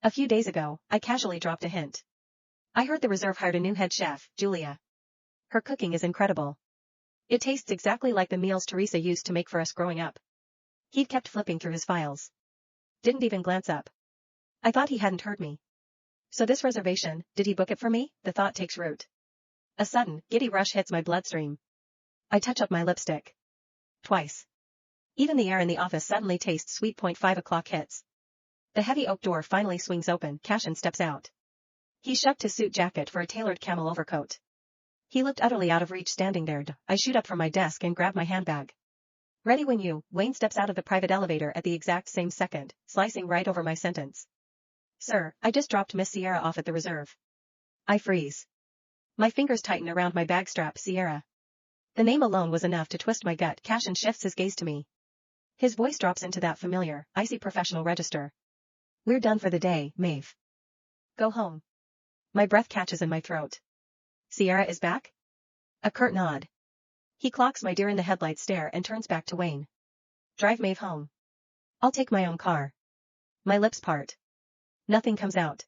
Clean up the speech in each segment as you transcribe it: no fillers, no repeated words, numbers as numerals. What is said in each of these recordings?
A few days ago, I casually dropped a hint. I heard the reserve hired a new head chef, Julia. Her cooking is incredible. It tastes exactly like the meals Teresa used to make for us growing up. He'd kept flipping through his files. Didn't even glance up. I thought he hadn't heard me. So this reservation, did he book it for me? The thought takes root. A sudden, giddy rush hits my bloodstream. I touch up my lipstick. Twice. Even the air in the office suddenly tastes sweet. 5 o'clock hits. The heavy oak door finally swings open. Cashin steps out. He shoved his suit jacket for a tailored camel overcoat. He looked utterly out of reach standing there. I shoot up from my desk and grab my handbag. Ready when you. Wayne steps out of the private elevator at the exact same second, slicing right over my sentence. Sir, I just dropped Miss Sierra off at the reserve. I freeze. My fingers tighten around my bag strap. Sierra. The name alone was enough to twist my gut. Cashin shifts his gaze to me. His voice drops into that familiar, icy professional register. We're done for the day, Maeve. Go home. My breath catches in my throat. Sierra is back? A curt nod. He clocks my deer in the headlights stare and turns back to Wayne. Drive Maeve home. I'll take my own car. My lips part. Nothing comes out.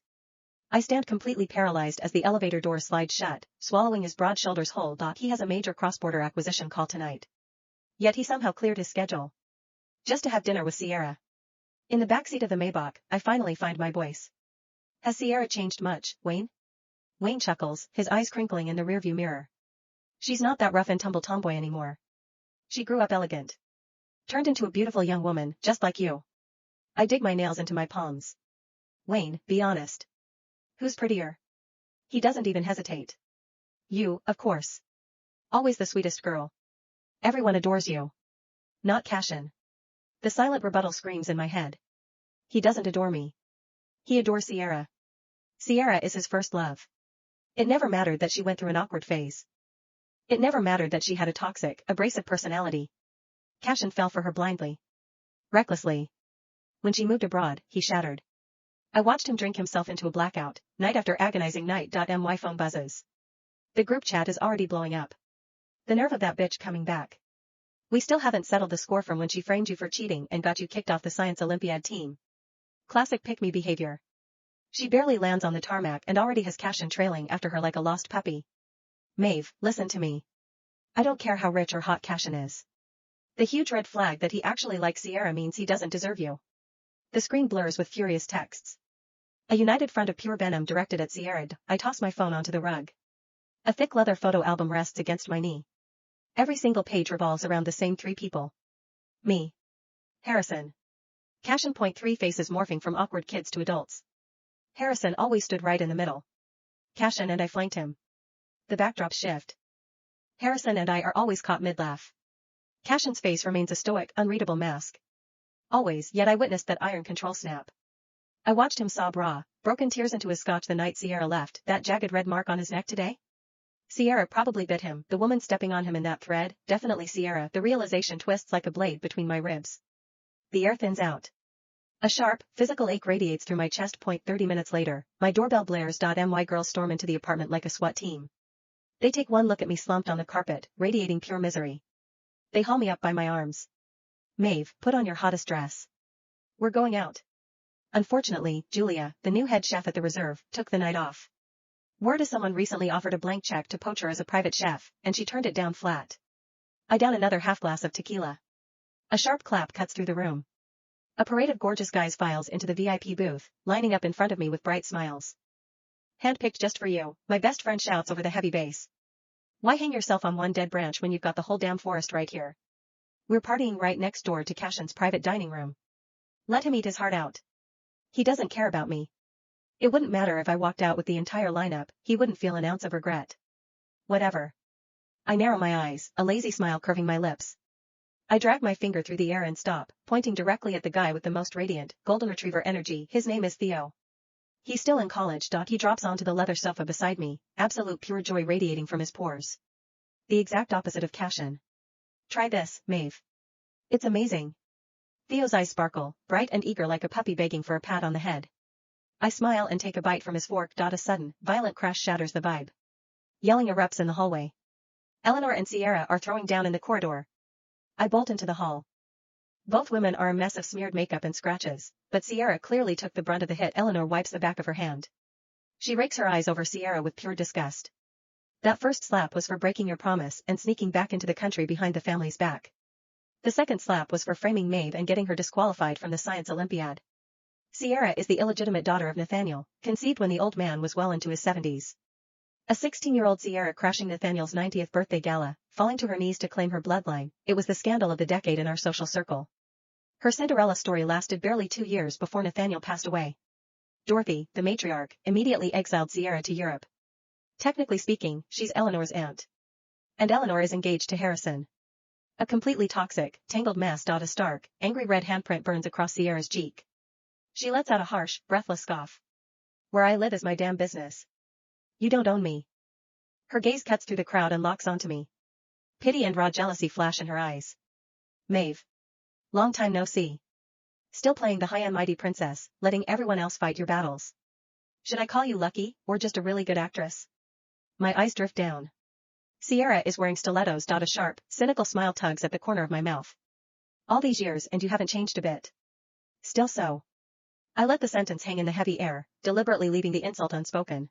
I stand completely paralyzed as the elevator door slides shut, swallowing his broad shoulders whole. He has a major cross-border acquisition call tonight. Yet he somehow cleared his schedule. Just to have dinner with Sierra. In the backseat of the Maybach, I finally find my voice. Has Sierra changed much, Wayne? Wayne chuckles, his eyes crinkling in the rearview mirror. She's not that rough and tumble tomboy anymore. She grew up elegant. Turned into a beautiful young woman, just like you. I dig my nails into my palms. Wayne, be honest. Who's prettier? He doesn't even hesitate. You, of course. Always the sweetest girl. Everyone adores you. Not Cashin. The silent rebuttal screams in my head. He doesn't adore me. He adores Sierra. Sierra is his first love. It never mattered that she went through an awkward phase. It never mattered that she had a toxic, abrasive personality. Cashin fell for her blindly. Recklessly. When she moved abroad, he shattered. I watched him drink himself into a blackout, night after agonizing night. My phone buzzes. The group chat is already blowing up. The nerve of that bitch coming back. We still haven't settled the score from when she framed you for cheating and got you kicked off the science Olympiad team. Classic pick-me behavior. She barely lands on the tarmac and already has Cashin trailing after her like a lost puppy. Maeve, listen to me. I don't care how rich or hot Cashin is. The huge red flag that he actually likes Sierra means he doesn't deserve you. The screen blurs with furious texts. A united front of pure venom directed at Sierra. I toss my phone onto the rug. A thick leather photo album rests against my knee. Every single page revolves around the same three people. Me. Harrison. Cashin. 3 faces morphing from awkward kids to adults. Harrison always stood right in the middle. Cashin and I flanked him. The backdrops shift. Harrison and I are always caught mid-laugh. Cashin's face remains a stoic, unreadable mask. Always, yet I witnessed that iron control snap. I watched him sob raw, broken tears into his scotch the night Sierra left. That jagged red mark on his neck today? Sierra probably bit him, the woman stepping on him in that thread, definitely Sierra. The realization twists like a blade between my ribs. The air thins out. A sharp, physical ache radiates through my chest. 30 minutes later, my doorbell blares. My girls storm into the apartment like a SWAT team. They take one look at me slumped on the carpet, radiating pure misery. They haul me up by my arms. Maeve, put on your hottest dress. We're going out. Unfortunately, Julia, the new head chef at the reserve, took the night off. Word is someone recently offered a blank check to poach her as a private chef, and she turned it down flat. I down another half glass of tequila. A sharp clap cuts through the room. A parade of gorgeous guys files into the VIP booth, lining up in front of me with bright smiles. Handpicked just for you, my best friend shouts over the heavy bass. Why hang yourself on one dead branch when you've got the whole damn forest right here? We're partying right next door to Cashin's private dining room. Let him eat his heart out. He doesn't care about me. It wouldn't matter if I walked out with the entire lineup, he wouldn't feel an ounce of regret. Whatever. I narrow my eyes, a lazy smile curving my lips. I drag my finger through the air and stop, pointing directly at the guy with the most radiant, golden retriever energy. His name is Theo. He's still in college. He drops onto the leather sofa beside me, absolute pure joy radiating from his pores. The exact opposite of Cashin. Try this, Maeve. It's amazing. Theo's eyes sparkle, bright and eager like a puppy begging for a pat on the head. I smile and take a bite from his fork. A sudden, violent crash shatters the vibe. Yelling erupts in the hallway. Eleanor and Sierra are throwing down in the corridor. I bolt into the hall. Both women are a mess of smeared makeup and scratches, but Sierra clearly took the brunt of the hit. Eleanor wipes the back of her hand. She rakes her eyes over Sierra with pure disgust. That first slap was for breaking your promise and sneaking back into the country behind the family's back. The second slap was for framing Maeve and getting her disqualified from the science Olympiad. Sierra is the illegitimate daughter of Nathaniel, conceived when the old man was well into his 70s. A 16-year-old Sierra crashing Nathaniel's 90th birthday gala, falling to her knees to claim her bloodline, it was the scandal of the decade in our social circle. Her Cinderella story lasted barely 2 years before Nathaniel passed away. Dorothy, the matriarch, immediately exiled Sierra to Europe. Technically speaking, she's Eleanor's aunt. And Eleanor is engaged to Harrison. A completely toxic, tangled mess. A stark, angry red handprint burns across Sierra's cheek. She lets out a harsh, breathless scoff. Where I live is my damn business. You don't own me. Her gaze cuts through the crowd and locks onto me. Pity and raw jealousy flash in her eyes. Maeve. Long time no see. Still playing the high and mighty princess, letting everyone else fight your battles. Should I call you lucky, or just a really good actress? My eyes drift down. Sierra is wearing stilettos. A sharp, cynical smile tugs at the corner of my mouth. All these years and you haven't changed a bit. Still so. I let the sentence hang in the heavy air, deliberately leaving the insult unspoken.